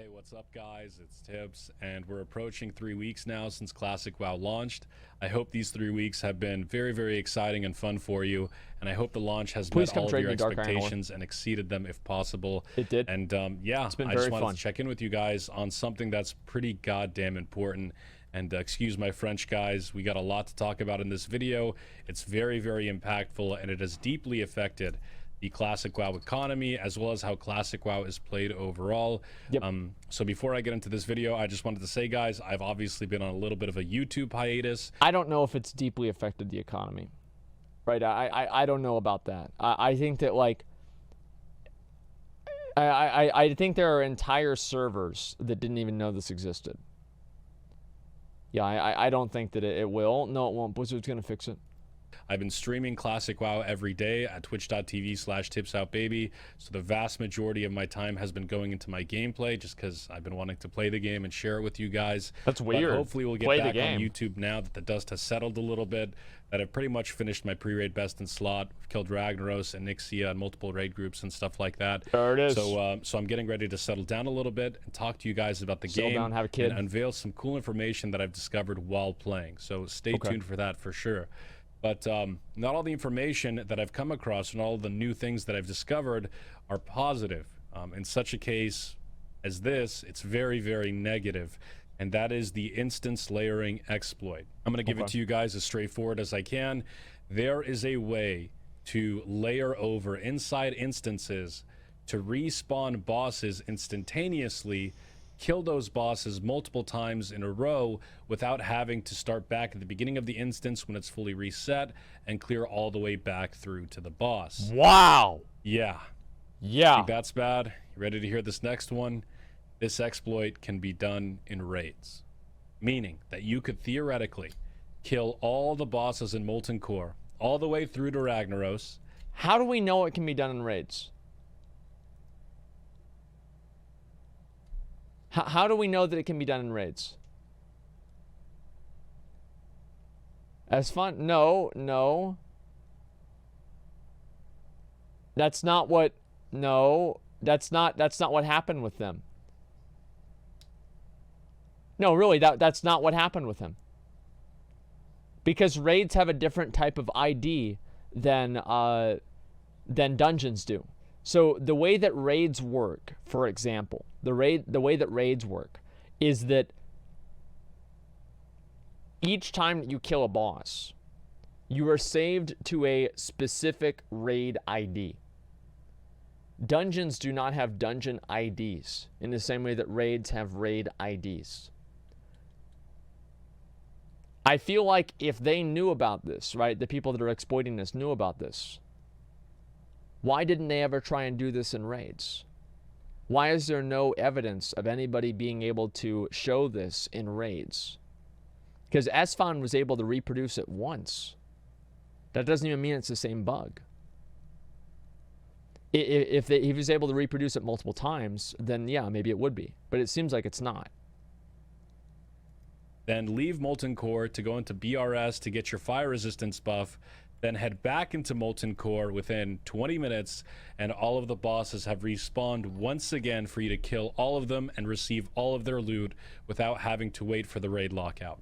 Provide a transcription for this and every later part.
Hey, what's up, guys? It's Tips, and we're approaching 3 weeks now since Classic WoW launched. I hope these 3 weeks have been very, very exciting and fun for you, and I hope the launch has Please met come all of trade your me Dark Iron Ore. expectations and exceeded them if possible. It did. And yeah, It's been I just very wanted fun. to check in with you guys on something that's pretty goddamn important. And excuse my French, guys, we got a lot to talk about in this video. It's very, very impactful, and it has deeply affected the Classic WoW economy, as well as how Classic WoW is played overall. Yep. So before I get into this video, I just wanted to say, guys, I've obviously been on a little bit of a YouTube hiatus. I don't know if it's deeply affected the economy. Right? I don't know about that. I think that, like, I think there are entire servers that didn't even know this existed. Yeah, I don't think that it will. No, it won't. Blizzard's going to fix it. I've been streaming Classic WoW every day at twitch.tv/tipsoutbaby, so the vast majority of my time has been going into my gameplay just because I've been wanting to play the game and share it with you guys. That's weird. But hopefully we'll get Play the back on game. YouTube now that the dust has settled a little bit, that I've pretty much finished my pre-raid best in slot, killed Ragnaros and Nixia and multiple raid groups and stuff like that. There it is. So I'm getting ready to settle down a little bit and talk to you guys about the Settle game down, have a kid. and unveil some cool information that I've discovered while playing. So stay tuned for that for sure. But not all the information that I've come across and all the new things that I've discovered are positive. In such a case as this, it's very, very negative, and that is the instance layering exploit. I'm going to give it to you guys as straightforward as I can. There is a way to layer over inside instances to respawn bosses instantaneously, kill those bosses multiple times in a row without having to start back at the beginning of the instance when it's fully reset and clear all the way back through to the boss. Wow. Yeah. Yeah. Think that's bad? You ready to hear this next one? This exploit can be done in raids, meaning that you could theoretically kill all the bosses in Molten Core all the way through to Ragnaros. How do we know it can be done in raids? How do we know that it can be done in raids? As fun? No. That's not what. No, that's not what happened with them. No, really, that's not what happened with him. Because raids have a different type of ID than dungeons do. So the way that raids work, for example, the way that raids work is that each time that you kill a boss, you are saved to a specific raid ID. Dungeons do not have dungeon IDs in the same way that raids have raid IDs. I feel like if they knew about this, right, the people that are exploiting this knew about this, why didn't they ever try and do this in raids? Why is there no evidence of anybody being able to show this in raids? Because Asmon was able to reproduce it once. That doesn't even mean it's the same bug. If he was able to reproduce it multiple times, then yeah, maybe it would be. But it seems like it's not. Then leave Molten Core to go into BRS to get your fire resistance buff, then head back into Molten Core within 20 minutes, and all of the bosses have respawned once again for you to kill all of them and receive all of their loot without having to wait for the raid lockout.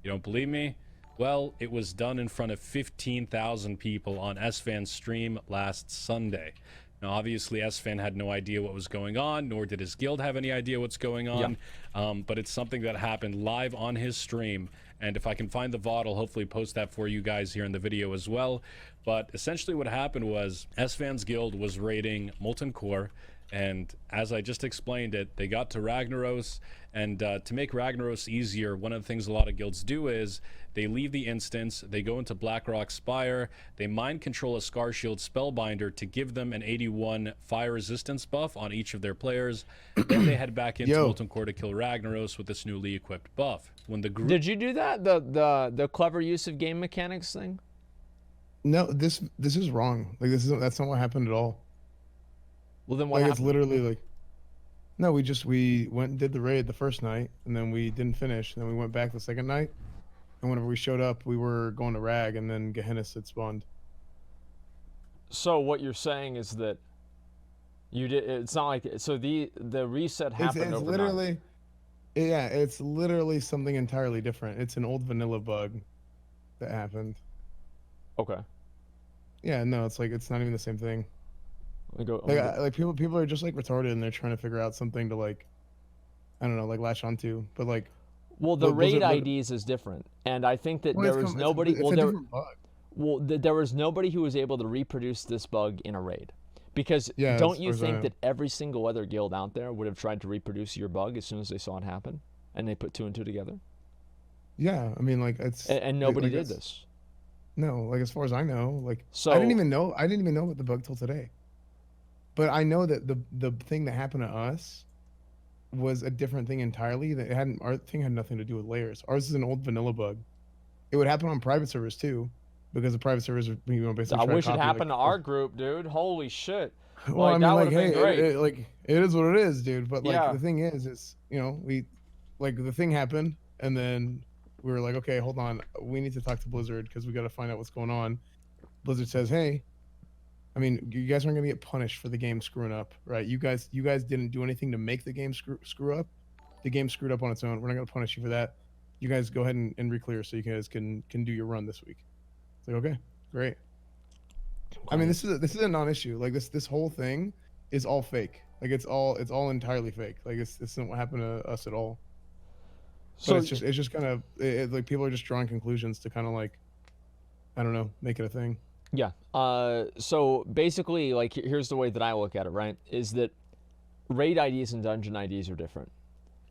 You don't believe me? Well, it was done in front of 15,000 people on SFan's stream last Sunday. Now, obviously, SFan had no idea what was going on, nor did his guild have any idea what's going on. Yeah. But it's something that happened live on his stream. And if I can find the VOD, I'll hopefully post that for you guys here in the video as well. But essentially what happened was SFan's guild was raiding Molten Core. And as I just explained it, they got to Ragnaros. And to make Ragnaros easier, one of the things a lot of guilds do is they leave the instance, they go into Blackrock Spire, they mind control a Scar Shield Spellbinder to give them an 81 fire resistance buff on each of their players. Then they head back into Molten Core to kill Ragnaros with this newly equipped buff. When the group Did you do that? The clever use of game mechanics thing? No, this is wrong. Like that's not what happened at all. Well, then what Like happened? it's literally like, no, we went and did the raid the first night, and then we didn't finish. And then we went back the second night, and whenever we showed up, we were going to Rag, and then Gehenna had spawned. So what you're saying is that You did. It's not like so. The reset happened It's overnight. literally, yeah, it's literally something entirely different. It's an old vanilla bug that happened. Okay. Yeah, no, it's like it's not even the same thing. Let me go. Let Like me go. like people are just like retarded and they're trying to figure out something to like I don't know like latch onto. But like Well, the raid Blizzard, IDs is different, and I think that well, there was nobody. it's a different bug. There was nobody who was able to reproduce this bug in a raid, because Yeah, as don't far you as I think know. that every single other guild out there would have tried to reproduce your bug as soon as they saw it happen, and they put two and two together, Yeah, I mean like and nobody like did it's this. no like as far as I know like So I didn't even know about the bug till today. But I know that the thing that happened to us was a different thing entirely. That it hadn't our thing had nothing to do with layers. Ours is an old vanilla bug. It would happen on private servers too, because the private servers basically I try to wish it copy like. happened to our group, dude. Holy shit! Well, I Like mean, that would like, have been hey, great. like it is what it is, dude. But like Yeah. the thing is we, like the thing happened, and then we were like, okay, hold on, we need to talk to Blizzard because we got to find out what's going on. Blizzard says, hey, I mean, you guys aren't gonna get punished for the game screwing up, right? You guys didn't do anything to make the game screw up. The game screwed up on its own. We're not gonna punish you for that. You guys go ahead and reclear so you guys can do your run this week. It's like okay, great. I mean, this is a non-issue. Like this whole thing is all fake. Like it's all entirely fake. Like this isn't what happened to us at all. But So it's just kind of like people are just drawing conclusions to kind of like I don't know, make it a thing. yeah. So basically, like here's the way that I look at it. Right, is that raid IDs and dungeon IDs are different.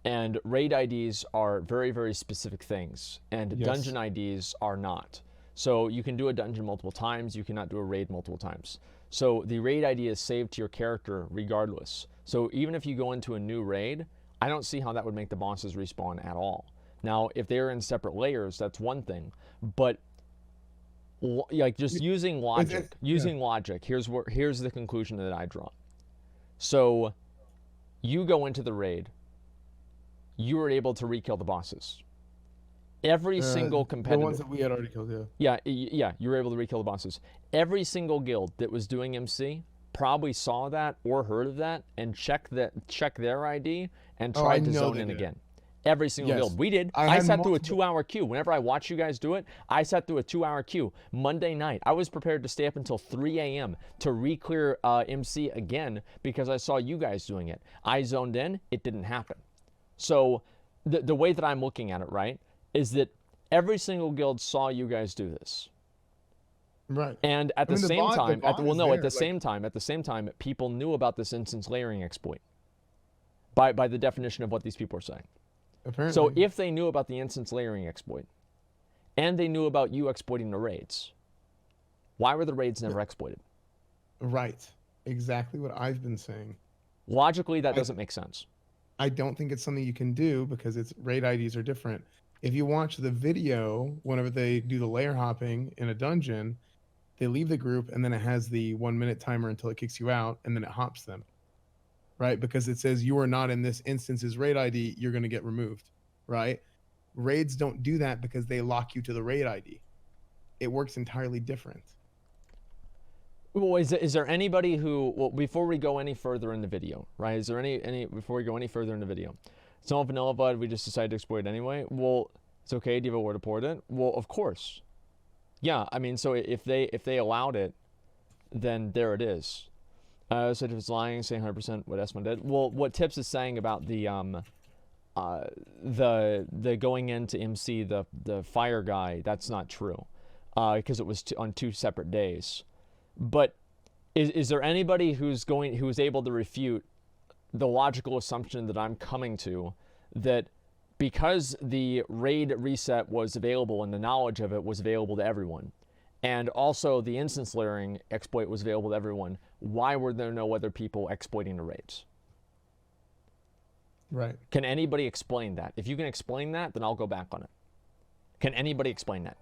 And raid IDs are very, very specific things, and Yes. dungeon IDs are not. So you can do a dungeon multiple times, you cannot do a raid multiple times. So the raid ID is saved to your character regardless. So even if you go into a new raid, I don't see how that would make the bosses respawn at all. Now, if they're in separate layers, that's one thing. But like just using logic, here's the conclusion that I draw. So you go into the raid, you were able to re-kill the bosses. Every single The competitive, ones that we had already killed, yeah. yeah, you were able to re-kill the bosses. Every single guild that was doing MC probably saw that or heard of that and checked their ID and Oh, I tried to know zone they in did. again. Every single Yes. guild. We did. I I had sat through a multiple- 2-hour queue. Whenever I watch you guys do it, I sat through a 2-hour queue Monday night. I was prepared to stay up until 3 a.m. to re-clear MC again because I saw you guys doing it. I zoned in. It didn't happen. So the way that I'm looking at it, right, is that every single guild saw you guys do this. Right. And at I the mean, the same bot- the time, bot is at there, the like- same time, people knew about this instance layering exploit by the definition of what these people are saying. Apparently. So if they knew about the instance layering exploit and they knew about you exploiting the raids, why were the raids never exploited? Right. Exactly what I've been saying. Logically, that doesn't make sense. I don't think it's something you can do because its raid IDs are different. If you watch the video, whenever they do the layer hopping in a dungeon, they leave the group and then it has the 1 minute timer until it kicks you out and then it hops them. Right? Because it says you are not in this instance's raid ID, you're going to get removed. Right? Raids don't do that because they lock you to the raid ID. It works entirely different. Well, is there anybody who, well, before we go any further in the video, right? Is there any before we go any further in the video? It's not vanilla VUD, we just decided to exploit it anyway. Well, it's okay, do you have a word to port it? Well, of course. Yeah, I mean, so if they allowed it, then there it is. So if it's lying, say 100% what Asmon did. Well, what Tips is saying about the going into MC the fire guy, that's not true, because it was on 2 separate days. But is there anybody who's able to refute the logical assumption that I'm coming to, that because the raid reset was available and the knowledge of it was available to everyone, and also the instance layering exploit was available to everyone, why were there no other people exploiting the raids? Right. Can anybody explain that? If you can explain that, then I'll go back on it. Can anybody explain that?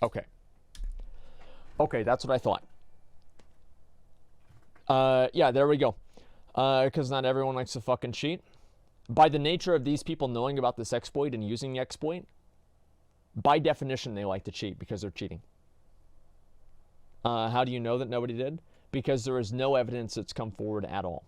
Okay. Okay, that's what I thought. Yeah, there we go. Because not everyone likes to fucking cheat. By the nature of these people knowing about this exploit and using the exploit, by definition, they like to cheat because they're cheating. How do you know that nobody did? Because there is no evidence that's come forward at all.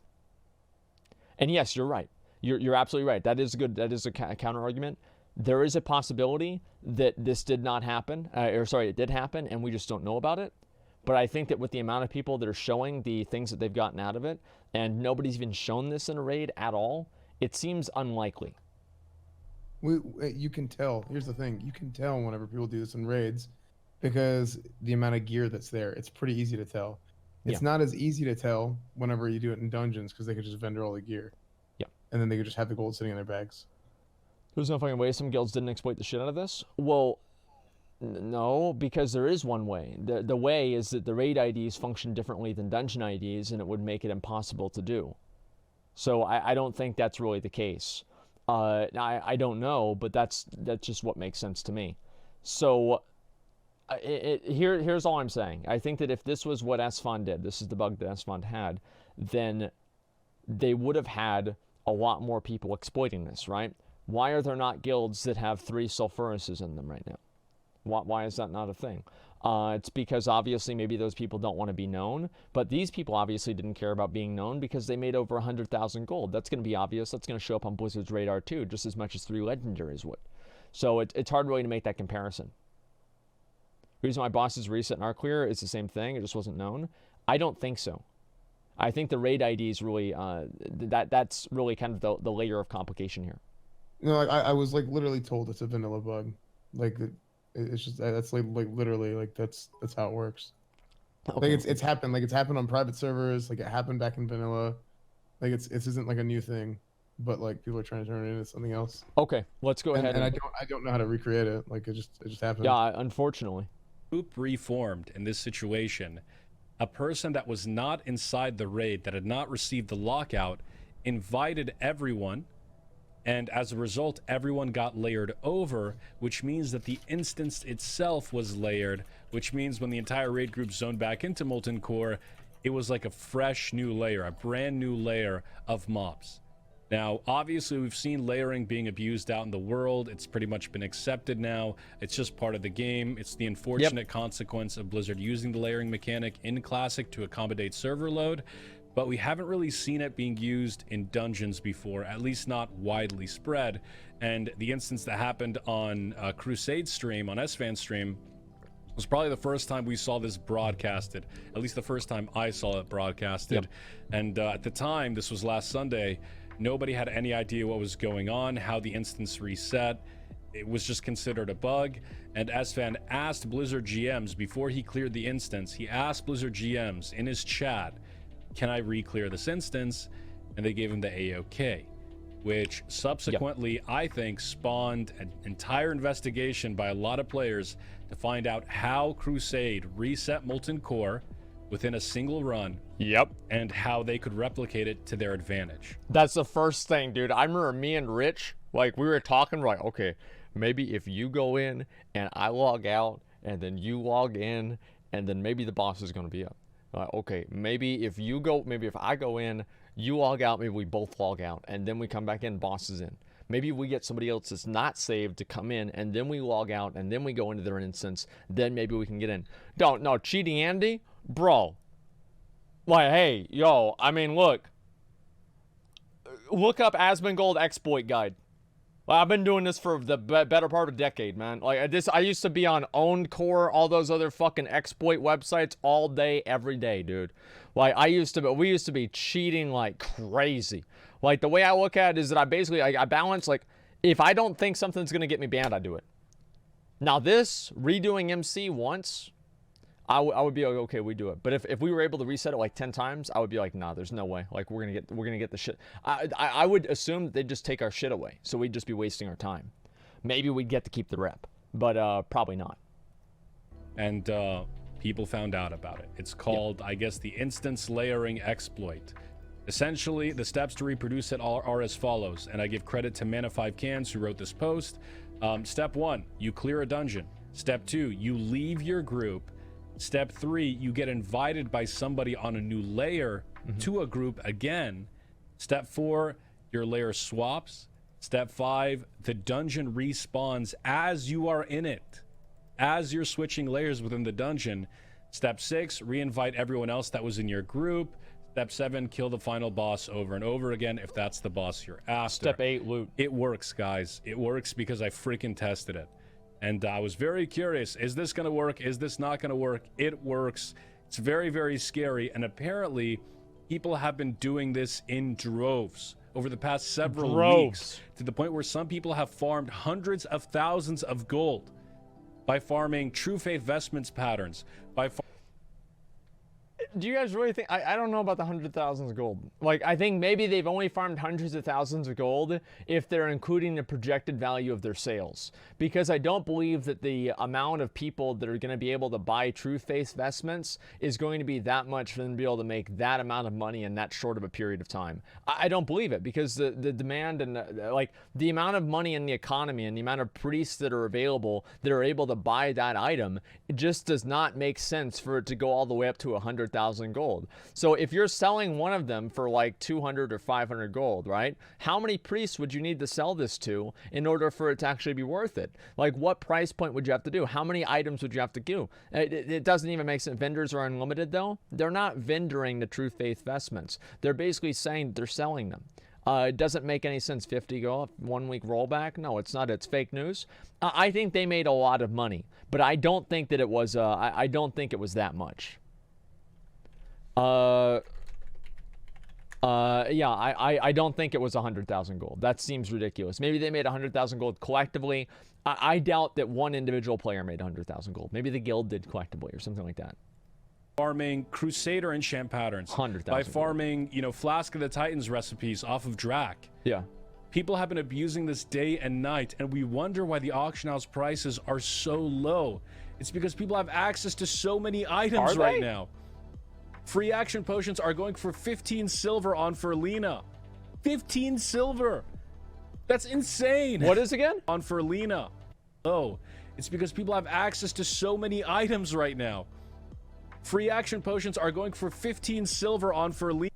And yes, you're right. You're absolutely right. That is good. That is a counter argument. There is a possibility that this did not happen, it did happen, and we just don't know about it. But I think that with the amount of people that are showing the things that they've gotten out of it, and nobody's even shown this in a raid at all, it seems unlikely. You can tell. Here's the thing: you can tell whenever people do this in raids, because the amount of gear that's there. It's pretty easy to tell. It's not as easy to tell whenever you do it in dungeons, because they could just vendor all the gear. Yeah. And then they could just have the gold sitting in their bags. There's no fucking way some guilds didn't exploit the shit out of this. Well, no, because there is one way. The way is that the raid IDs function differently than dungeon IDs, and it would make it impossible to do. So I don't think that's really the case. I don't know, but that's just what makes sense to me. So here's all I'm saying. I think that if this was what Asmon did, this is the bug that Asmon had, then they would have had a lot more people exploiting this, right? Why are there not guilds that have 3 sulfuruses in them right now? Why is that not a thing? It's because obviously maybe those people don't want to be known, but these people obviously didn't care about being known because they made over 100,000 gold. That's going to be obvious. That's going to show up on Blizzard's radar too, just as much as 3 legendaries would. So it's hard really to make that comparison. The reason why bosses reset and are clear is the same thing. It just wasn't known. I don't think so. I think the raid ID is really that's really kind of the layer of complication here. You know, like I was like literally told it's a vanilla bug. Like it's just that's like literally like that's how it works. Okay. Like it's happened. Like it's happened on private servers. Like it happened back in vanilla. Like it isn't like a new thing, but like people are trying to turn it into something else. Okay, let's go ahead. And I don't know how to recreate it. Like it just happened. Yeah, unfortunately. Group reformed in this situation. A person that was not inside the raid, that had not received the lockout, invited everyone, and as a result, everyone got layered over, which means that the instance itself was layered, which means when the entire raid group zoned back into Molten Core, it was like a fresh new layer, a brand new layer of mobs. Now, obviously, we've seen layering being abused out in the world. It's pretty much been accepted now. It's just part of the game. It's the unfortunate consequence of Blizzard using the layering mechanic in Classic to accommodate server load. But we haven't really seen it being used in dungeons before, at least not widely spread. And the instance that happened on Crusade stream, on SFan stream, was probably the first time we saw this broadcasted. At least the first time I saw it broadcasted. And at the time, this was last Sunday, nobody had any idea what was going on, how the instance reset. It was just considered a bug. And SFan asked Blizzard GMs before he cleared the instance, he asked Blizzard GMs in his chat, can I re-clear this instance? And they gave him the A-OK, which subsequently, I think, spawned an entire investigation by a lot of players to find out how Crusade reset Molten Core within a single run. And how they could replicate it to their advantage. That's the first thing, dude. I remember me and Rich, like, we were talking, we're like, okay, maybe if you go in and I log out and then you log in and then maybe the boss is going to be up. Okay, maybe if I go in, you log out, maybe we both log out, and then we come back in, boss is in. Maybe we get somebody else that's not saved to come in, and then we log out, and then we go into their instance, then maybe we can get in. No, Cheating Andy? Bro. Like, hey, yo, I mean, look up Asmongold exploit guide. I've been doing this for the better part of a decade, man. Like I used to be on Owned Core, all those other fucking exploit websites all day, every day, dude. Like we used to be cheating like crazy. Like the way I look at it is that I balance, like, if I don't think something's gonna get me banned, I do it. Now this redoing MC once, I would be like, okay, we do it. But if we were able to reset it like 10 times, I would be like, nah, there's no way. Like we're gonna get the shit. I would assume that they'd just take our shit away, so we'd just be wasting our time. Maybe we'd get to keep the rep, but probably not. And people found out about it. It's called, I guess, the instance layering exploit. Essentially, the steps to reproduce it are as follows, and I give credit to Mana5Cans who wrote this post. Step 1, you clear a dungeon. Step 2, you leave your group. Step 3, you get invited by somebody on a new layer to a group again. Step 4, your layer swaps. Step 5, the dungeon respawns as you are in it, as you're switching layers within the dungeon. Step 6, reinvite everyone else that was in your group. Step 7, kill the final boss over and over again if that's the boss you're after. Step 8, loot. It works, guys. It works because I freaking tested it. And I was very curious. Is this going to work? Is this not going to work? It works. It's very, very scary. And apparently, people have been doing this in droves over the past several weeks, to the point where some people have farmed hundreds of thousands of gold by farming True Faith Vestments patterns, Do you guys really think... I don't know about the 100,000 gold. Like, I think maybe they've only farmed hundreds of thousands of gold if they're including the projected value of their sales. Because I don't believe that the amount of people that are going to be able to buy True Faith Vestments is going to be that much for them to be able to make that amount of money in that short of a period of time. I don't believe it, because the demand and like the amount of money in the economy and the amount of priests that are available that are able to buy that item, it just does not make sense for it to go all the way up to 100,000 gold. So if you're selling one of them for like 200 or 500 gold, right? How many priests would you need to sell this to in order for it to actually be worth it? Like, what price point would you have to do? How many items would you have to do? It doesn't even make sense. Vendors are unlimited, though. They're not vendoring the True Faith Vestments. They're basically saying they're selling them. It doesn't make any sense. 50 gold, 1 week rollback. No, it's not. It's fake news. I think they made a lot of money, but I don't think that it was. I don't think it was that much. Yeah, I don't think it was 100,000 gold. That seems ridiculous. Maybe they made 100,000 gold collectively. I doubt that one individual player made 100,000 gold. Maybe the guild did collectively or something like that. farming Crusader enchant patterns, 100,000 by farming, you know, Flask of the Titans recipes off of Drac. Yeah. People have been abusing this day and night, and we wonder why the auction house prices are so low. It's because people have access to so many items right now. Free action potions are going for 15 silver on Ferlina. 15 silver. That's insane. What is again? On Ferlina. Oh, it's because people have access to so many items right now. Free action potions are going for 15 silver on Ferlina.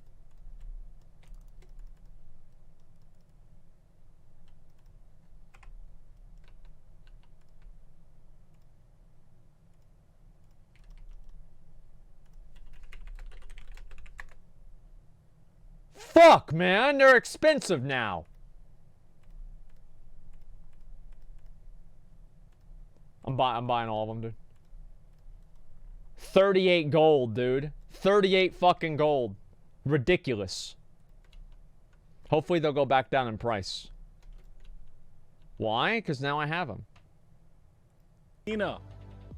Fuck, man, they're expensive now. I'm buying all of them, dude. 38 gold, dude. 38 fucking gold. Ridiculous. Hopefully they'll go back down in price. Why? Because now I have them.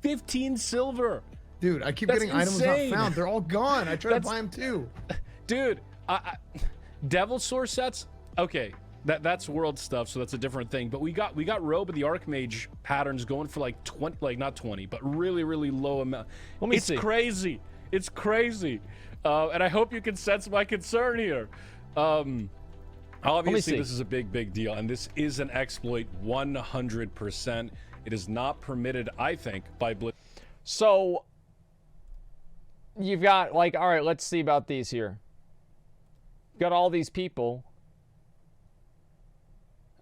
15 silver. Dude, I keep That's getting items insane. not found. They're all gone. I try to buy them too. Dude, Devil Sword sets, okay, that's world stuff, so that's a different thing. But we got Robe of the Archmage patterns going for like 20, like not 20, but really low amount. Let me see. It's crazy. It's crazy. And I hope you can sense my concern here. Obviously, this is a big deal, and this is an exploit 100%. It is not permitted, I think, by Blizzard. So, you've got, like, all right, let's see about these here. Got all these people.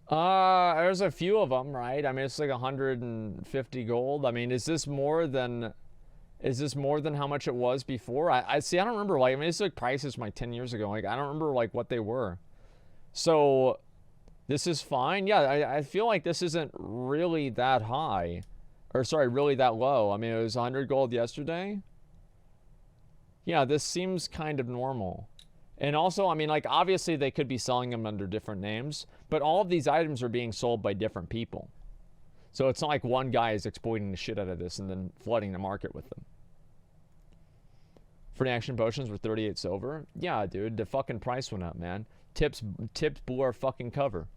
There's a few of them, right? I mean, it's like 150 gold. I mean, is this more than how much it was before? I see. I don't remember. Like, I mean, it's like prices from like 10 years ago. Like, I don't remember like what they were. So, this is fine. Yeah, I feel like this isn't really that high, or sorry, really that low. I mean, it was 100 gold yesterday. Yeah, this seems kind of normal. And also, I mean, like, obviously they could be selling them under different names, but all of these items are being sold by different people. So it's not like one guy is exploiting the shit out of this and then flooding the market with them. Free action potions were 38 silver. Yeah, dude, the fucking price went up, man. Tips blew our fucking cover.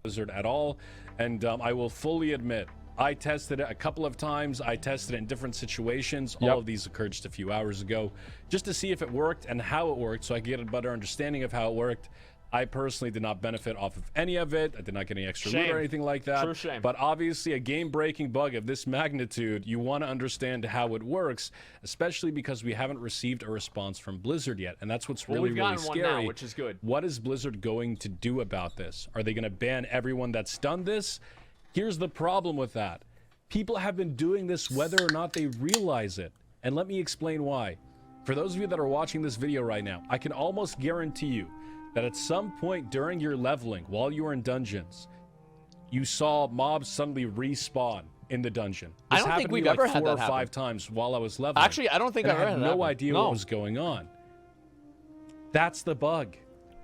Blizzard at all, and I will fully admit, I tested it a couple of times. I tested it in different situations. All of these occurred just a few hours ago, just to see if it worked and how it worked, so I could get a better understanding of how it worked. I personally did not benefit off of any of it. I did not get any extra loot Shame. or anything like that. True shame. But obviously, a game-breaking bug of this magnitude, you want to understand how it works, especially because we haven't received a response from Blizzard yet, and that's what's really, we've really gotten one scary. now, which is good. What is Blizzard going to do about this? Are they going to ban everyone that's done this? Here's the problem with that. People have been doing this whether or not they realize it. And let me explain why. For those of you that are watching this video right now, I can almost guarantee you that at some point during your leveling, while you were in dungeons, you saw mobs suddenly respawn in the dungeon. I This don't think happened to me we've ever like had 4 or that happen. 5 times while I was leveling. Actually, I don't think and I've I ever had had that no happen. idea No. what was going on. That's the bug.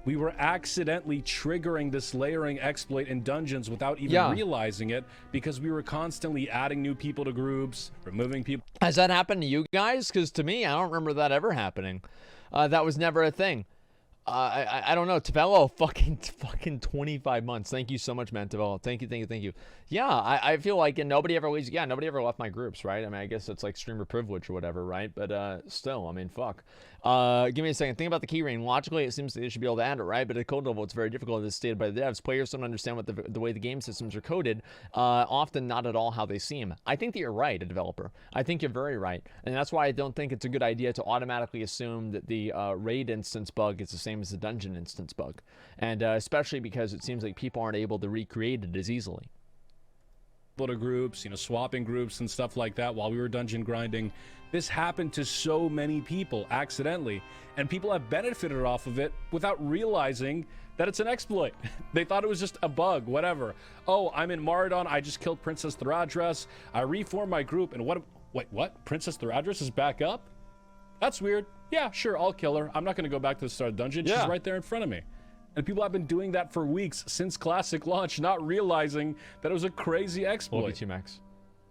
We were accidentally triggering this layering exploit in dungeons without even realizing it because we were constantly adding new people to groups, removing people. Has that happened to you guys? Because to me, I don't remember that ever happening. That was never a thing. I don't know. Tavello, fucking 25 months. Thank you so much, man, Tavello. Thank you. Yeah, I feel like nobody ever left my groups, right? I mean, I guess it's like streamer privilege or whatever, right? But still, I mean, fuck. Give me a second. Think about the keyring. Logically, it seems they should be able to add it, right? But at code level, it's very difficult as stated by the devs. Players don't understand what the way the game systems are coded, often not at all how they seem. I think that you're right, a developer. I think you're very right. And that's why I don't think it's a good idea to automatically assume that the raid instance bug is the same as the dungeon instance bug. And especially because it seems like people aren't able to recreate it as easily. To groups, swapping groups and stuff like that while we were dungeon grinding. This happened to so many people accidentally, and people have benefited off of it without realizing that it's an exploit. They thought it was just a bug, whatever. Oh, I'm in Maradon, I just killed Princess Thuradras, I reformed my group, and what? Princess Thuradras is back up? That's weird. Yeah, sure, I'll kill her. I'm not gonna go back to the start of the dungeon. She's right there in front of me. And people have been doing that for weeks since Classic launch, not realizing that it was a crazy exploit. Max.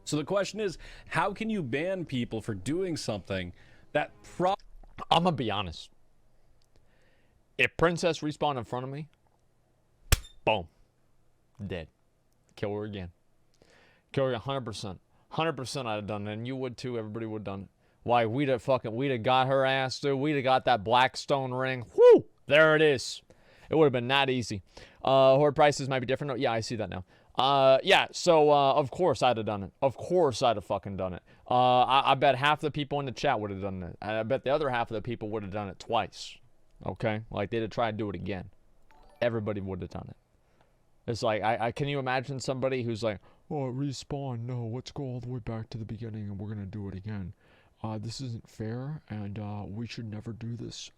So the question is, how can you ban people for doing something that I'm gonna be honest. If Princess respawned in front of me, boom, dead. Kill her again. Kill her 100%. 100% I'd have done it, and you would too. Everybody would have done it. Why, we'd have got her ass, dude. We'd have got that Blackstone ring. Whoo! There it is. It would have been that easy. Horde prices might be different. Oh, yeah, I see that now. Yeah, so of course I'd have done it. Of course I'd have fucking done it. I bet half the people in the chat would have done it. And I bet the other half of the people would have done it twice. Okay? Like, they'd have tried to do it again. Everybody would have done it. It's like, can you imagine somebody who's like, oh, respawn, no, let's go all the way back to the beginning and we're gonna do it again. This isn't fair, and we should never do this.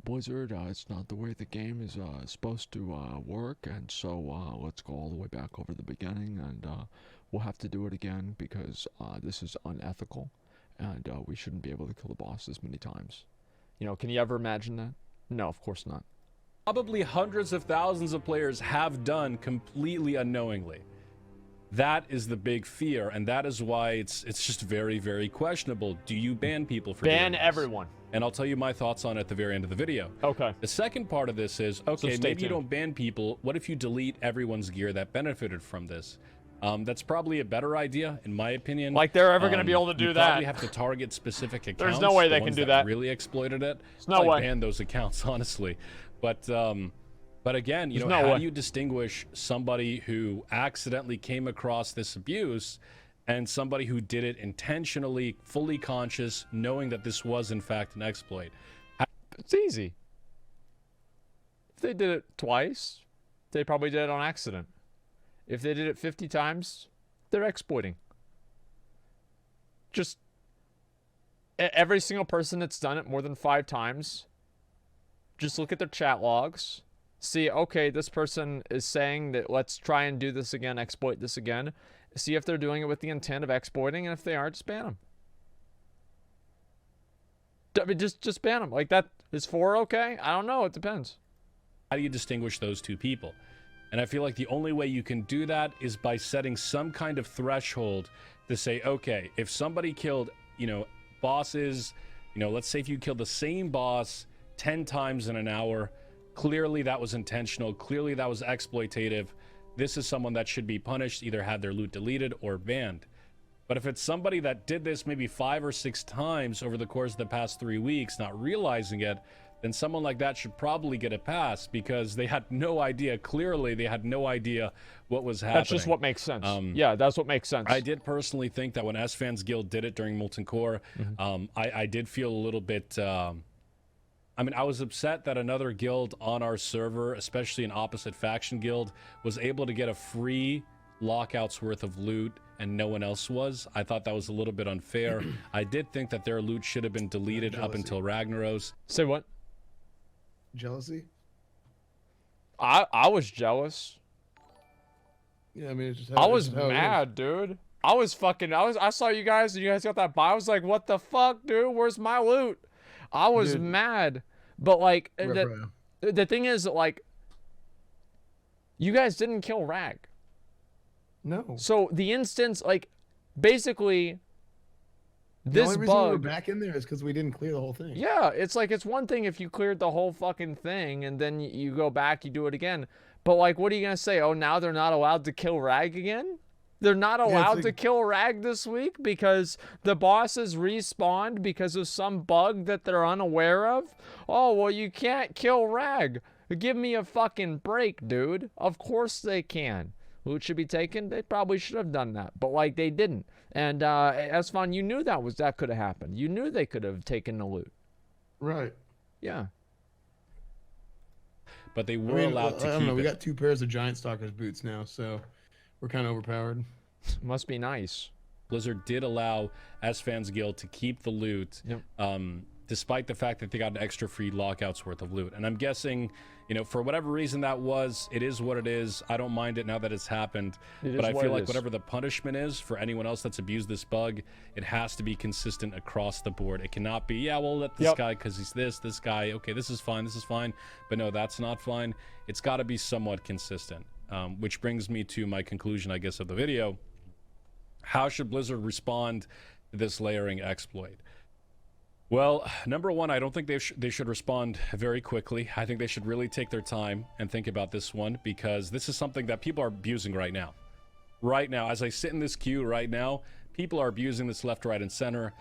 Blizzard, it's not the way the game is supposed to work, and so let's go all the way back over the beginning, and we'll have to do it again because this is unethical, and we shouldn't be able to kill the boss this many times. Can you ever imagine that? No, of course not. probably hundreds of thousands of players have done completely unknowingly. That is the big fear, and that is why it's just very, very questionable. Do you ban people for doing ban this? everyone? And I'll tell you my thoughts on it at the very end of the video. Okay. The second part of this is, okay, stay maybe you tuned. don't ban people. What if you delete everyone's gear that benefited from this? That's probably a better idea, in my opinion. Like they're ever going to be able to do you that? probably have to target specific accounts. There's no way the they can ones do that. Really exploited it. There's no way. Ban those accounts, honestly. But again, you know, no how way. do you distinguish somebody who accidentally came across this abuse and somebody who did it intentionally, fully conscious, knowing that this was in fact an exploit? It's easy. If they did it twice, they probably did it on accident. If they did it 50 times, they're exploiting. Just every single person that's done it more than 5 times, just look at their chat logs. See, okay, this person is saying that let's try and do this again, exploit this again. See if they're doing it with the intent of exploiting, and if they are, just ban them. I mean, just ban them. Like, that is 4 okay? I don't know. It depends. How do you distinguish those two people? And I feel like the only way you can do that is by setting some kind of threshold to say, okay, if somebody killed, you know, bosses, you know, let's say if you killed the same boss 10 times in an hour, clearly that was intentional, clearly that was exploitative. This is someone that should be punished, either have their loot deleted or banned. But if it's somebody that did this maybe 5 or 6 times over the course of the past 3 weeks, not realizing it, then someone like that should probably get a pass because they had no idea. Clearly, they had no idea what was happening. That's just what makes sense. Yeah, that's what makes sense. I did personally think that when S-Fans Guild did it during Molten Core, I did feel a little bit... I mean, I was upset that another guild on our server, especially an opposite faction guild, was able to get a free lockouts worth of loot and no one else was. I thought that was a little bit unfair. I did think that their loot should have been deleted up until Ragnaros. Say what? Jealousy? I was jealous. Yeah, I mean, it's just I was mad, dude. I saw you guys and you guys got that buy. I was like, what the fuck, dude? Where's my loot? I was mad. But like the thing is, like, you guys didn't kill Rag. No. So the instance, like, basically, The this only reason we were bug. back in there is because we didn't clear the whole thing. Yeah, it's like, it's one thing if you cleared the whole fucking thing and then you go back, you do it again. But like, what are you gonna say? Oh, now they're not allowed to kill Rag again? They're not allowed to kill Rag this week because the bosses respawned because of some bug that they're unaware of? Oh, well, you can't kill Rag. Give me a fucking break, dude. Of course they can. Loot should be taken. They probably should have done that, but like, they didn't. And Asmon, you knew that could have happened. You knew they could have taken the loot. Right. Yeah. But they were allowed to I don't keep know. We it. got 2 pairs of Giant Stalker's boots now, so we're kind of overpowered. Must be nice. Blizzard did allow S-Fans Guild to keep the loot, despite the fact that they got an extra free lockouts worth of loot. And I'm guessing, you know, for whatever reason that was, it is what it is. I don't mind it now that it's happened. But I feel like whatever the punishment is for anyone else that's abused this bug, it has to be consistent across the board. It cannot be, yeah, we'll let this guy because he's this guy. Okay, this is fine. But no, that's not fine. It's got to be somewhat consistent, which brings me to my conclusion, I guess, of the video. How should Blizzard respond to this layering exploit? Well, number one, I don't think they should respond very quickly. I think they should really take their time and think about this one, because this is something that people are abusing right now. Right now, as I sit in this queue right now, people are abusing this left, right, and center.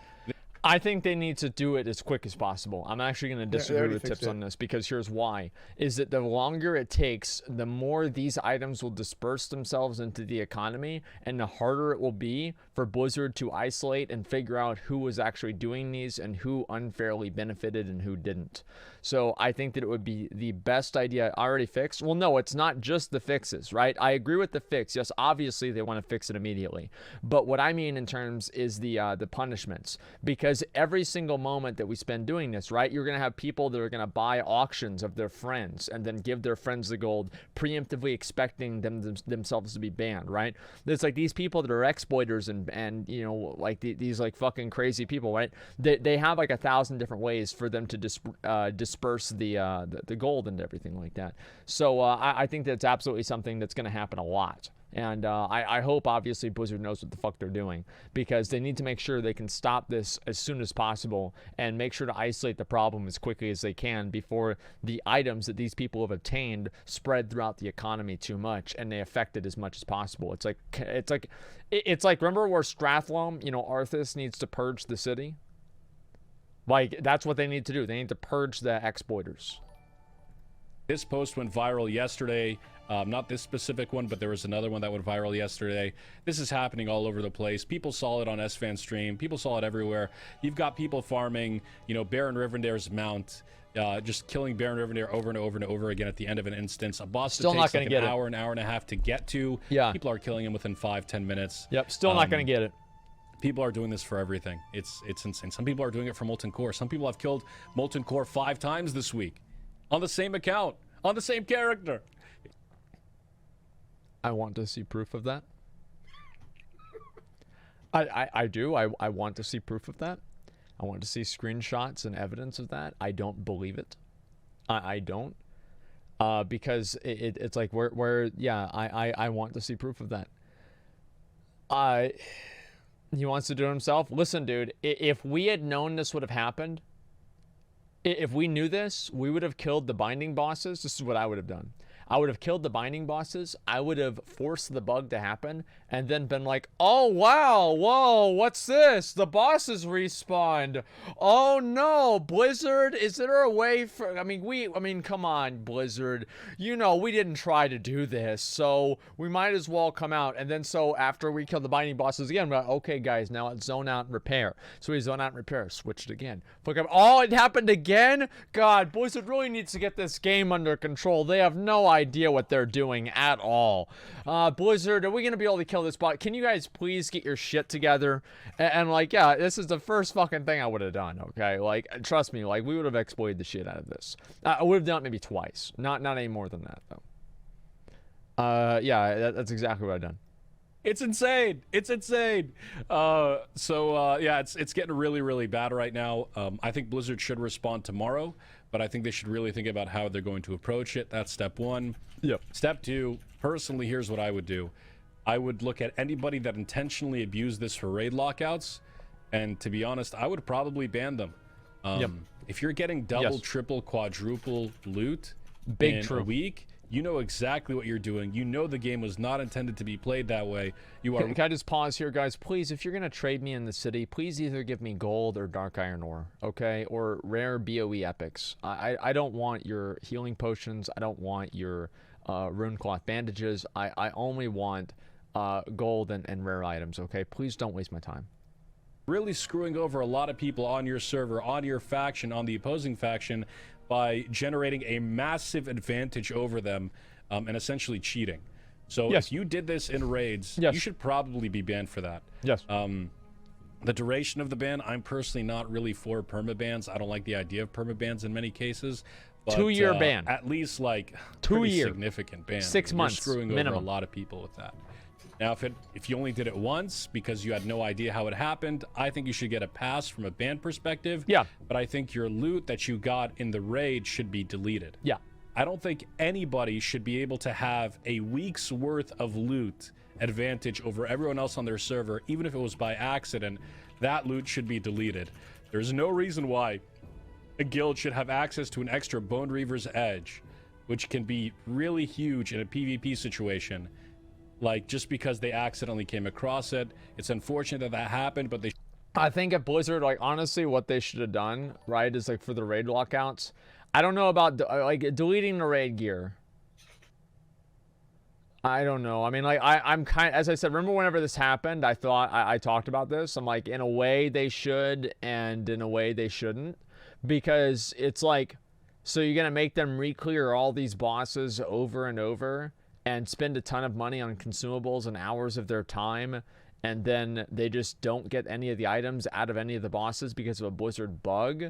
I think they need to do it as quick as possible. I'm actually going to disagree with Tips on this, because here's why. Is that the longer it takes, the more these items will disperse themselves into the economy, and the harder it will be for Blizzard to isolate and figure out who was actually doing these and who unfairly benefited and who didn't. So I think that it would be the best idea. Already fixed? Well, no, it's not just the fixes, right? I agree with the fix. Yes, obviously they want to fix it immediately. But what I mean in terms is the punishments, because every single moment that we spend doing this, right, you're going to have people that are going to buy auctions of their friends and then give their friends the gold, preemptively expecting themselves to be banned, right? It's like these people that are exploiters and you know, like these like fucking crazy people, right? They have like 1,000 different ways for them to disperse the gold and everything like that. So I think that's absolutely something that's going to happen a lot. And I hope, obviously, Blizzard knows what the fuck they're doing, because they need to make sure they can stop this as soon as possible and make sure to isolate the problem as quickly as they can before the items that these people have obtained spread throughout the economy too much and they affect it as much as possible. It's like remember where Strathlome, you know, Arthas needs to purge the city? Like, that's what they need to do. They need to purge the exploiters. This post went viral yesterday. Not this specific one, but there was another one that went viral yesterday. This is happening all over the place. People saw it on S-Fan stream. People saw it everywhere. You've got people farming, you know, Baron Rivendare's mount, just killing Baron Rivendare over and over and over again at the end of an instance. A boss Still that not takes gonna like get an it. hour, an hour and a half to get to. Yeah. People are killing him within 5-10 minutes. Yep, still not going to get it. People are doing this for everything. It's insane. Some people are doing it for Molten Core. Some people have killed Molten Core 5 times this week on the same account, on the same character. I want to see proof of that. I do. I want to see proof of that. I want to see screenshots and evidence of that. I don't believe it. I don't. Because it's like where yeah, I want to see proof of that. He wants to do it himself. Listen, dude, if we had known this would have happened, if we knew this, we would have killed the binding bosses. This is what I would have done. I would have killed the binding bosses. I would have forced the bug to happen and then been like, oh, wow, whoa, what's this? The bosses respawned. Oh, no, Blizzard, is there a way for... I mean, come on, Blizzard. You know, we didn't try to do this, so we might as well come out. And then so after we kill the binding bosses again, we're like, okay, guys, now let's zone out and repair. So we zone out and repair. Switched again. Fuck up. Oh, it happened again? God, Blizzard really needs to get this game under control. They have no idea what they're doing at all. Blizzard, are we going to be able to kill this bot? Can you guys please get your shit together? And like, yeah, this is the first fucking thing I would have done, okay? Like, trust me, like, we would have exploited the shit out of this. I would have done it maybe twice. Not any more than that, though. Yeah, that's exactly what I've done. It's insane. It's insane. Yeah, it's getting really, really bad right now. I think Blizzard should respond tomorrow, but I think they should really think about how they're going to approach it. That's step one. Yep. Step two, personally, here's what I would do. I would look at anybody that intentionally abused this for raid lockouts, and to be honest, I would probably ban them. Yep. If you're getting double, Yes. triple, quadruple loot Big in true. a week, you know exactly what you're doing. You know the game was not intended to be played that way. You are... Can I just pause here, guys? Please, if you're going to trade me in the city, please either give me gold or dark iron ore, okay? Or rare BOE epics. I don't want your healing potions. I don't want your rune cloth bandages. I only want gold and rare items, okay? Please don't waste my time. really screwing over a lot of people on your server, on your faction, on the opposing faction, by generating a massive advantage over them, and essentially cheating. So Yes. if you did this in raids, Yes. you should probably be banned for that. Yes. The duration of the ban, I'm personally not really for permabans. I don't like the idea of permabans in many cases. But, 2-year ban. At least like 2 pretty year. significant ban. 6 You're months screwing minimum. over a lot of people with that. Now, if you only did it once because you had no idea how it happened, I think you should get a pass from a ban perspective. Yeah. But I think your loot that you got in the raid should be deleted. Yeah. I don't think anybody should be able to have a week's worth of loot advantage over everyone else on their server, even if it was by accident. That loot should be deleted. There's no reason why a guild should have access to an extra Bone Reaver's Edge, which can be really huge in a PvP situation. Like, just because they accidentally came across it. It's unfortunate that that happened, but they... I think at Blizzard, like, honestly, what they should have done, right, is, like, for the raid lockouts, I don't know about, like, deleting the raid gear. I don't know. I mean, like, I'm kind, as I said, remember whenever this happened, I thought, I talked about this. I'm like, in a way they should, and in a way they shouldn't. Because it's like, so you're going to make them re-clear all these bosses over and over and spend a ton of money on consumables and hours of their time, and then they just don't get any of the items out of any of the bosses because of a Blizzard bug.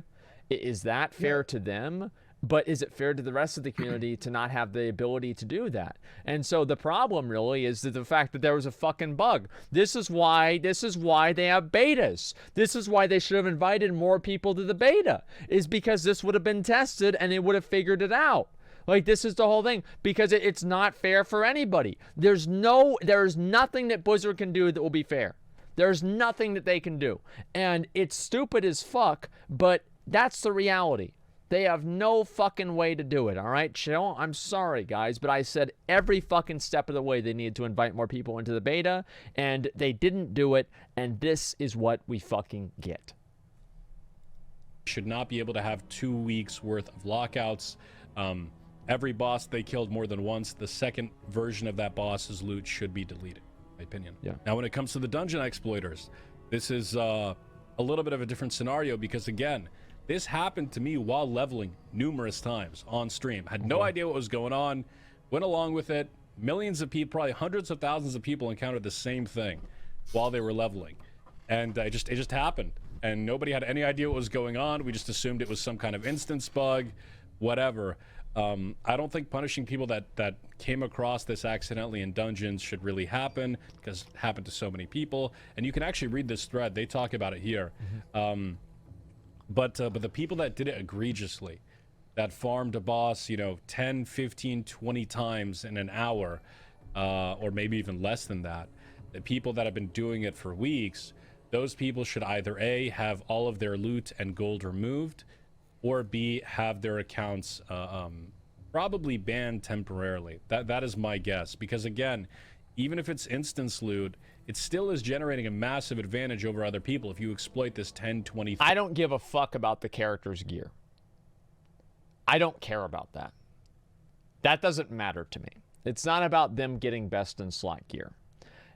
Is that fair to them? But is it fair to the rest of the community to not have the ability to do that? And so the problem really is the fact that there was a fucking bug. This is why they have betas. This is why they should have invited more people to the beta, is because this would have been tested and it would have figured it out. Like, this is the whole thing, because it's not fair for anybody. There's nothing that Blizzard can do that will be fair. There's nothing that they can do. And it's stupid as fuck, but that's the reality. They have no fucking way to do it, all right? Chill. I'm sorry, guys, but I said every fucking step of the way they needed to invite more people into the beta, and they didn't do it, and this is what we fucking get. should not be able to have 2 weeks worth of lockouts. Every boss they killed more than once, the second version of that boss's loot should be deleted, in my opinion. Yeah. Now, when it comes to the dungeon exploiters, this is a little bit of a different scenario, because again, this happened to me while leveling numerous times on stream. Had no idea what was going on, went along with it. Millions of people, probably hundreds of thousands of people encountered the same thing while they were leveling. And it just happened. And nobody had any idea what was going on. We just assumed it was some kind of instance bug, whatever. I don't think punishing people that came across this accidentally in dungeons should really happen, because it happened to so many people. And you can actually read this thread. They talk about it here. But the people that did it egregiously, that farmed a boss, 10, 15, 20 times in an hour, or maybe even less than that, the people that have been doing it for weeks, those people should either A, have all of their loot and gold removed, or B, have their accounts probably banned temporarily. That is my guess, because again, even if it's instance loot, it still is generating a massive advantage over other people if you exploit this 10, 20... I don't give a fuck about the character's gear. I don't care about that. That doesn't matter to me. It's not about them getting best in slot gear.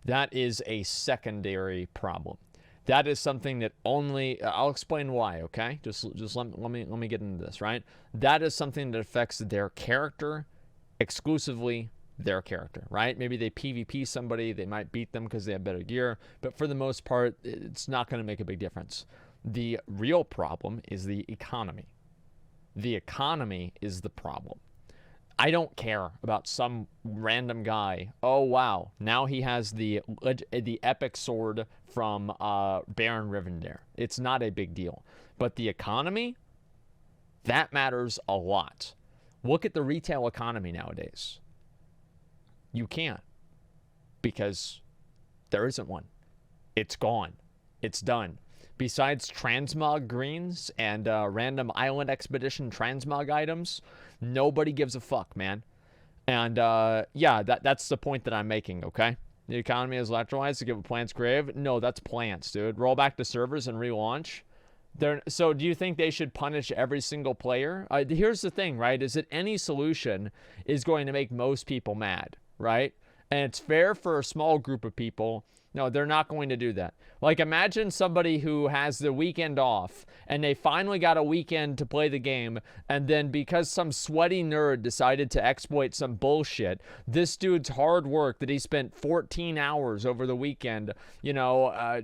That is a secondary problem. That is something that only... I'll explain why, okay? Just let me get into this, right? That is something that affects their character, exclusively their character, right? Maybe they PvP somebody, they might beat them because they have better gear, but for the most part, it's not going to make a big difference. The real problem is the economy. The economy is the problem. I don't care about some random guy. Oh, wow. Now he has the epic sword from Baron Rivendare. It's not a big deal. But the economy, that matters a lot. Look at the retail economy nowadays. You can't, because there isn't one. It's gone. It's done. Besides transmog greens and random island expedition transmog items, nobody gives a fuck, man. And yeah, that's the point that I'm making, okay? The economy is electrolyzed to give a plant's grave. No, that's plants, dude. Roll back to servers and relaunch. So do you think they should punish every single player? Here's the thing, right? Is that any solution is going to make most people mad, right? And it's fair for a small group of people. No, they're not going to do that. Like, imagine somebody who has the weekend off and they finally got a weekend to play the game, and then because some sweaty nerd decided to exploit some bullshit, this dude's hard work that he spent 14 hours over the weekend,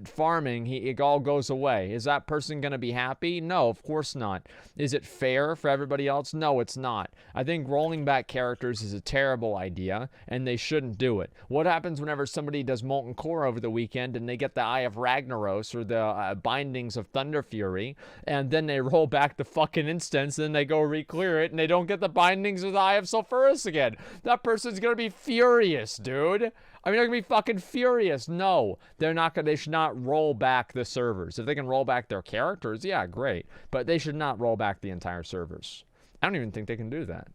farming, it all goes away. Is that person going to be happy? No, of course not. Is it fair for everybody else? No, it's not. I think rolling back characters is a terrible idea, and they shouldn't do it. What happens whenever somebody does Molten Core over the weekend and they get the Eye of Ragnaros or the bindings of Thunder Fury, and then they roll back the fucking instance, and they go re-clear it, and they don't get the bindings of the Eye of Sulfuras again? That person's gonna be furious, dude. I mean, they're gonna be fucking furious. No, they're not gonna. They should not roll back the servers. If they can roll back their characters, yeah, great. But they should not roll back the entire servers. I don't even think they can do that.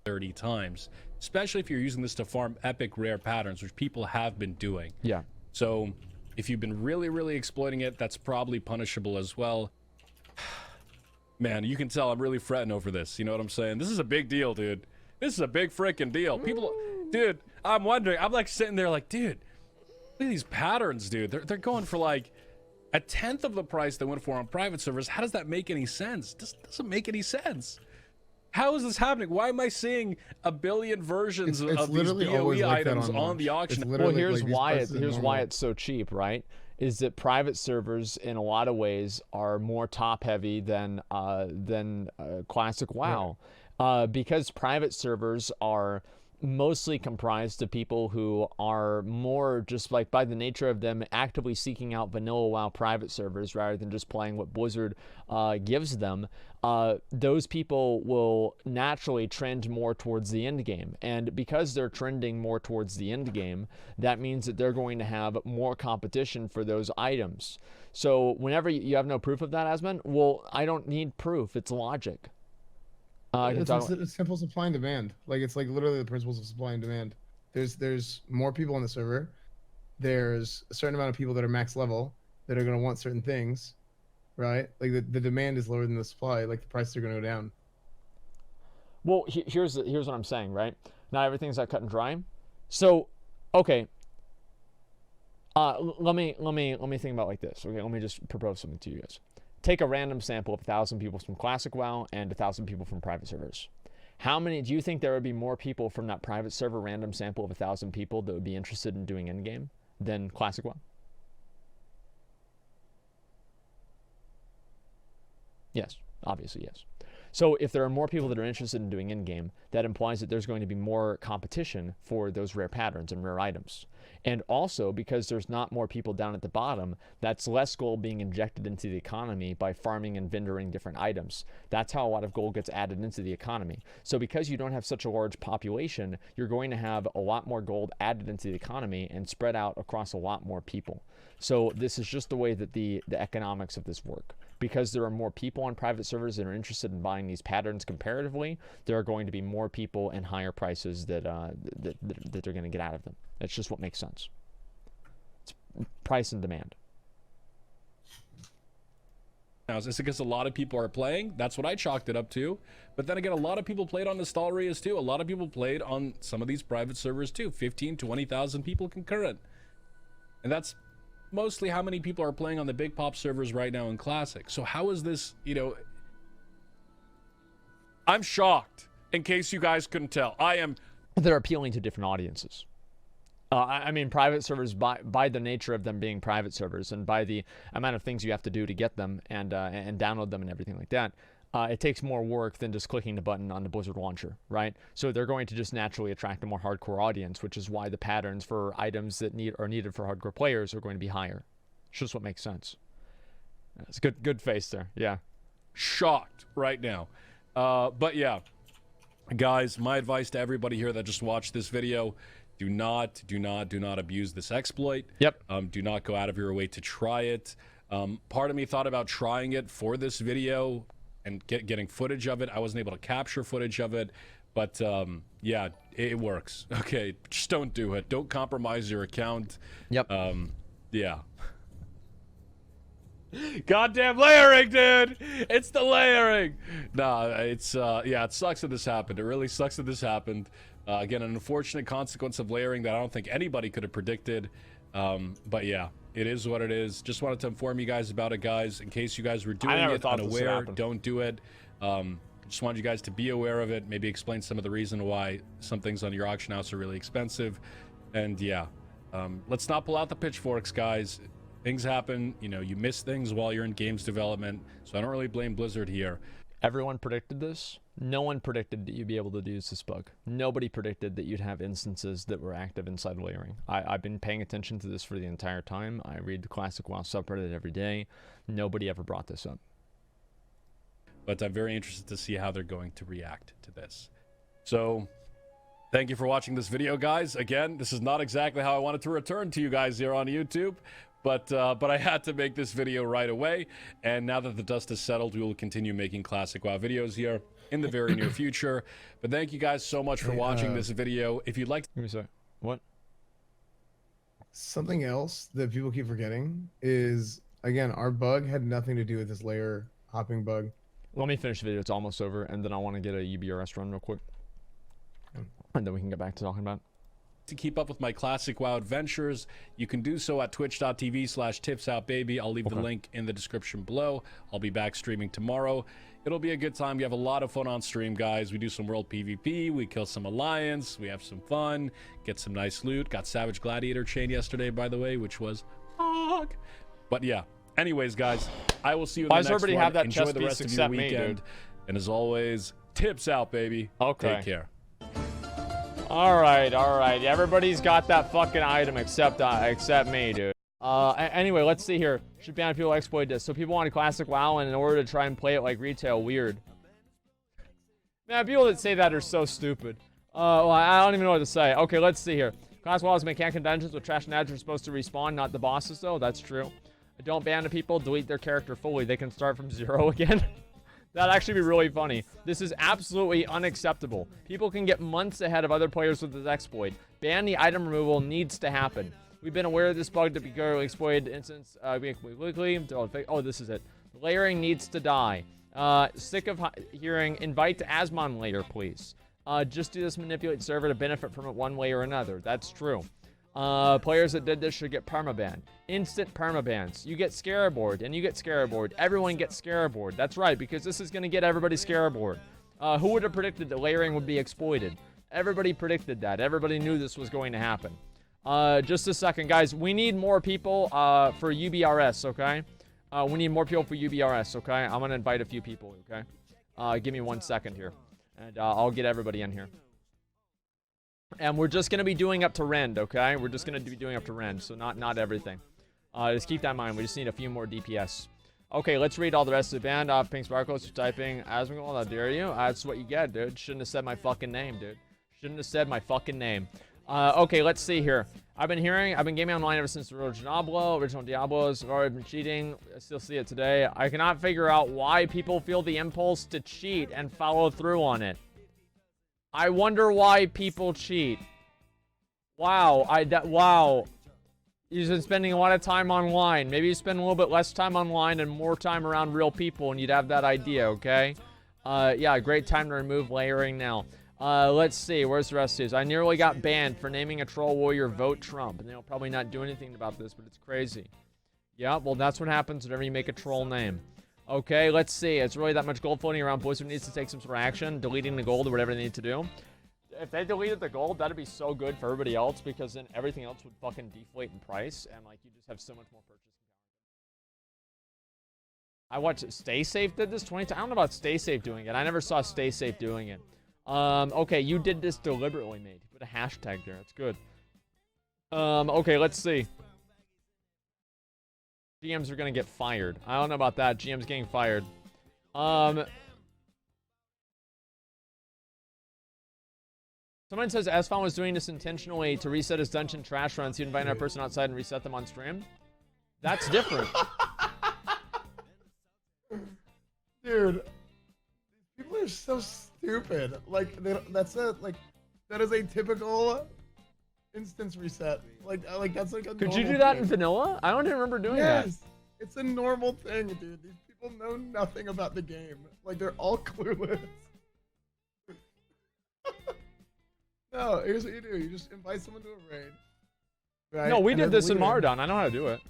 30 times, especially if you're using this to farm epic rare patterns, which people have been doing. Yeah. So if you've been really exploiting it, that's probably punishable as well. Man, you can tell I'm really fretting over this. You know what I'm saying? This is a big deal, dude. This is a big freaking deal. People, dude, I'm wondering. I'm like sitting there like, dude, look at these patterns, dude. They're going for like a tenth of the price they went for on private servers. How does that make any sense? This doesn't make any sense. How is this happening? Why am I seeing a billion versions of these BOE like items on the auction? Well, here's why it's so cheap, right? Is that private servers in a lot of ways are more top heavy than classic WoW, because private servers are mostly comprised of people who are more just like, by the nature of them, actively seeking out vanilla WoW private servers rather than just playing what Blizzard gives them. Those people will naturally trend more towards the end game, and because they're trending more towards the end game, that means that they're going to have more competition for those items. So whenever you have no proof of that, Asmon, well, I don't need proof. It's logic. It's simple supply and demand. Like, it's like literally the principles of supply and demand. There's more people on the server. There's a certain amount of people that are max level that are going to want certain things, right? Like the demand is lower than the supply. Like, the prices are going to go down. Well, here's what I'm saying, right? Not everything's that cut and dry. So, okay. Let me think about it like this. Okay, let me just propose something to you guys. Take a random sample of 1,000 people from Classic WoW and 1,000 people from private servers. How many do you think there would be more people from that private server random sample of 1,000 people that would be interested in doing endgame than Classic WoW? Yes, obviously yes. So if there are more people that are interested in doing endgame, that implies that there's going to be more competition for those rare patterns and rare items. And also, because there's not more people down at the bottom, that's less gold being injected into the economy by farming and vendoring different items. That's how a lot of gold gets added into the economy. So because you don't have such a large population, you're going to have a lot more gold added into the economy and spread out across a lot more people. So this is just the way that the economics of this work. because there are more people on private servers that are interested in buying these patterns comparatively, there are going to be more people and higher prices that they're going to get out of them. That's just what makes sense. It's price and demand. Now, is this because a lot of people are playing? That's what I chalked it up to. But then again, a lot of people played on the Stallrias too. A lot of people played on some of these private servers too. 15, 20,000 people concurrent. And that's mostly how many people are playing on the big pop servers right now in Classic. So how is this, you know... I'm shocked, in case you guys couldn't tell. I am... They're appealing to different audiences. I mean, private servers, by the nature of them being private servers and by the amount of things you have to do to get them and download them and everything like that, it takes more work than just clicking the button on the Blizzard launcher, right? So they're going to just naturally attract a more hardcore audience, which is why the patterns for items that are needed for hardcore players are going to be higher. It's just what makes sense. It's good face there, yeah. Shocked right now. But yeah, guys, my advice to everybody here that just watched this video: do not abuse this exploit. Yep. Do not go out of your way to try it. Part of me thought about trying it for this video and getting footage of it. I wasn't able to capture footage of it, but yeah, it works. Okay, just don't do it. Don't compromise your account. Yep. Yeah. Goddamn layering, dude! It's the layering! Nah, it's, yeah, it sucks that this happened. It really sucks that this happened. Again, an unfortunate consequence of layering that I don't think anybody could have predicted. But yeah, it is what it is. Just wanted to inform you guys about it, guys, in case you guys were doing it unaware. Don't do it. Just wanted you guys to be aware of it. Maybe explain some of the reason why some things on your auction house are really expensive. And yeah, let's not pull out the pitchforks, guys. Things happen. You know, you miss things while you're in games development. So I don't really blame Blizzard here. Everyone predicted this. No one predicted that you'd be able to use this bug. Nobody predicted that you'd have instances that were active inside layering. I've been paying attention to this for the entire time. I read the Classic WoW subreddit every day. Nobody ever brought this up. But I'm very interested to see how they're going to react to this. So thank you for watching this video, guys. Again, this is not exactly how I wanted to return to you guys here on YouTube. But I had to make this video right away, and now that the dust has settled, we will continue making Classic WoW videos here in the very near future. But thank you guys so much for watching this video. If you'd like to... Give me a sec. What? Something else that people keep forgetting is, again, our bug had nothing to do with this layer hopping bug. Let me finish the video. It's almost over, and then I want to get a UBRS run real quick. And then we can get back to talking about it. To keep up with my Classic WoW adventures, you can do so at twitch.tv/tipsoutbaby. I'll leave the link in the description below. I'll be back streaming tomorrow. It'll be a good time. We have a lot of fun on stream, guys. We do some world PvP. We kill some alliance. We have some fun. Get some nice loot. Got Savage Gladiator chain yesterday, by the way, which was hog. But yeah. Anyways, guys, I will see you in the next one. Why does everybody have that Enjoy chest the rest piece of your except me, weekend. dude? And as always, tips out, baby. Okay. Take care. All right. Everybody's got that fucking item except me, dude. Anyway, let's see here. Should ban people exploit this. So people want a Classic WoW, and in order to try and play it like retail, weird. Man, people that say that are so stupid. Well, I don't even know what to say. Okay, let's see here. Classic WoW is mechanic conventions with trash and ads are supposed to respawn, not the bosses, though. That's true. Don't ban the people. Delete their character fully. They can start from 0 again. That'd actually be really funny. This is absolutely unacceptable. People can get months ahead of other players with this exploit. Ban the item removal needs to happen. We've been aware of this bug to be regularly exploited instance weekly. Oh, this is it. Layering needs to die. Sick of hearing invite to Asmon later, please. Just do this manipulate server to benefit from it one way or another. That's true. Players that did this should get permaban. Instant permabans. You get scareboard, and you get scareboard. Everyone gets scareboard. That's right, because this is going to get everybody scareboard. Who would have predicted that layering would be exploited? Everybody predicted that. Everybody knew this was going to happen. Just a second, guys. We need more people for UBRS, okay? We need more people for UBRS, okay? I'm going to invite a few people, okay? Give me 1 second here, and I'll get everybody in here. And we're just going to be doing up to Rend, okay? We're just going to be doing up to Rend, so not everything. Just keep that in mind. We just need a few more DPS. Okay, let's read all the rest of the band. Pink Sparkles for typing Asmongold, how dare you? That's what you get, dude. Shouldn't have said my fucking name, dude. Shouldn't have said my fucking name. Okay, let's see here. I've been gaming online ever since the original Diablos. I've already been cheating. I still see it today. I cannot figure out why people feel the impulse to cheat and follow through on it. I wonder why people cheat. Wow, wow. You've been spending a lot of time online. Maybe you spend a little bit less time online and more time around real people, and you'd have that idea, okay? Yeah, great time to remove layering now. Let's see. Where's the rest of these? I nearly got banned for naming a troll warrior vote Trump. And they'll probably not do anything about this, but it's crazy. Yeah, well, that's what happens whenever you make a troll name. Okay, let's see. It's really that much gold floating around. Blizzard needs to take some sort of action, deleting the gold or whatever they need to do. If they deleted the gold, that'd be so good for everybody else, because then everything else would fucking deflate in price, and, like, you just have so much more purchasing power. I watched Stay Safe did this 20 times. I don't know about Stay Safe doing it. I never saw Stay Safe doing it. Okay, you did this deliberately, mate. Put a hashtag there. That's good. Okay, let's see. GMs are gonna get fired. I don't know about that. GMs getting fired. Someone says Asmon was doing this intentionally to reset his dungeon trash runs. He'd invite another person outside and reset them on stream. That's different. Dude, people are so stupid. Like, that's that is a typical instance reset. Like that's like a. Could you do that in vanilla? I don't even remember doing that. Yes, it's a normal thing, dude. These people know nothing about the game. Like, they're all clueless. No, here's what you do. You just invite someone to a raid. Right? No, we And did then this in leave it. Mardon. I know how to do it.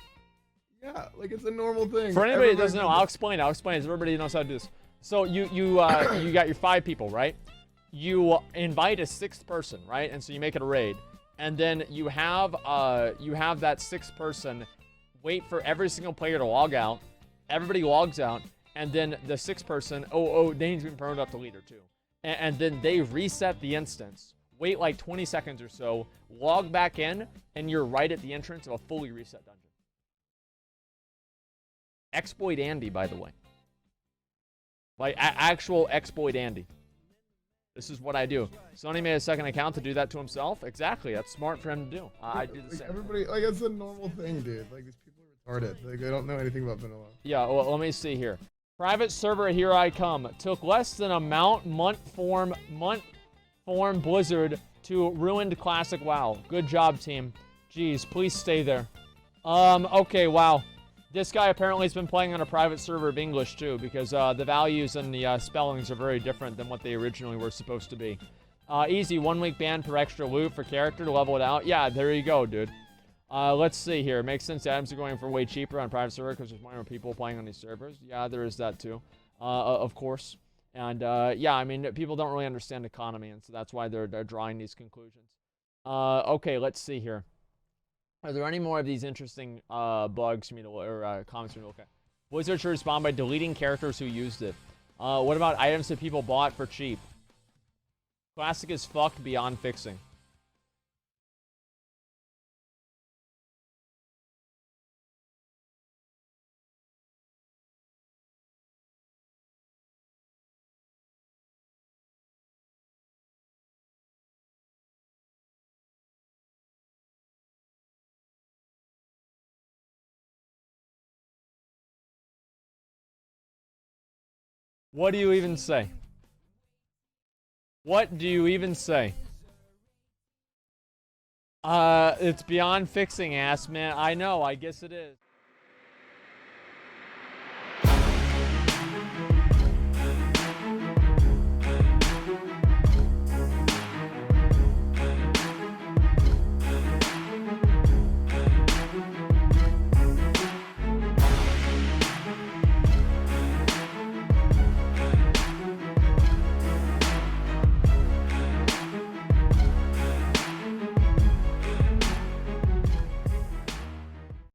Yeah, like, it's a normal thing. For anybody that doesn't know, I'll Everybody explain. I'll explain. Everybody knows how to do this. So you got your 5 people, right? You invite a 6th person, right? And so you make it a raid, and then you have that 6th person wait for every single player to log out. Everybody logs out, and then the 6th person, they need to be promoted up to leader too, and then they reset the instance. Wait like 20 seconds or so, log back in, and you're right at the entrance of a fully reset dungeon. Exploit Andy, by the way. Like, actual exploit Andy. This is what I do. Sony made a 2nd account to do that to himself. Exactly. That's smart for him to do. I do the same. Everybody, like, it's a normal thing, dude. Like, these people are retarded. Like, they don't know anything about vanilla. Yeah, well, let me see here. Private server, here I come. Took less than a month form Blizzard to ruined classic WoW. Good job, team. Jeez, please stay there. Okay, wow. This guy apparently has been playing on a private server of English, too, because the values and the spellings are very different than what they originally were supposed to be. Easy, 1-week ban per extra loot for character to level it out. Yeah, there you go, dude. Let's see here. Makes sense items are going for way cheaper on private server because there's more people playing on these servers. Yeah, there is that, too. Of course. And, yeah, I mean, people don't really understand economy, and so that's why they're drawing these conclusions. Okay, let's see here. Are there any more of these interesting bugs for me to, or comments for me to look at? Blizzard should respond by deleting characters who used it. What about items that people bought for cheap? Classic is fucked beyond fixing. What do you even say? What do you even say? It's beyond fixing, ass man. I know, I guess it is.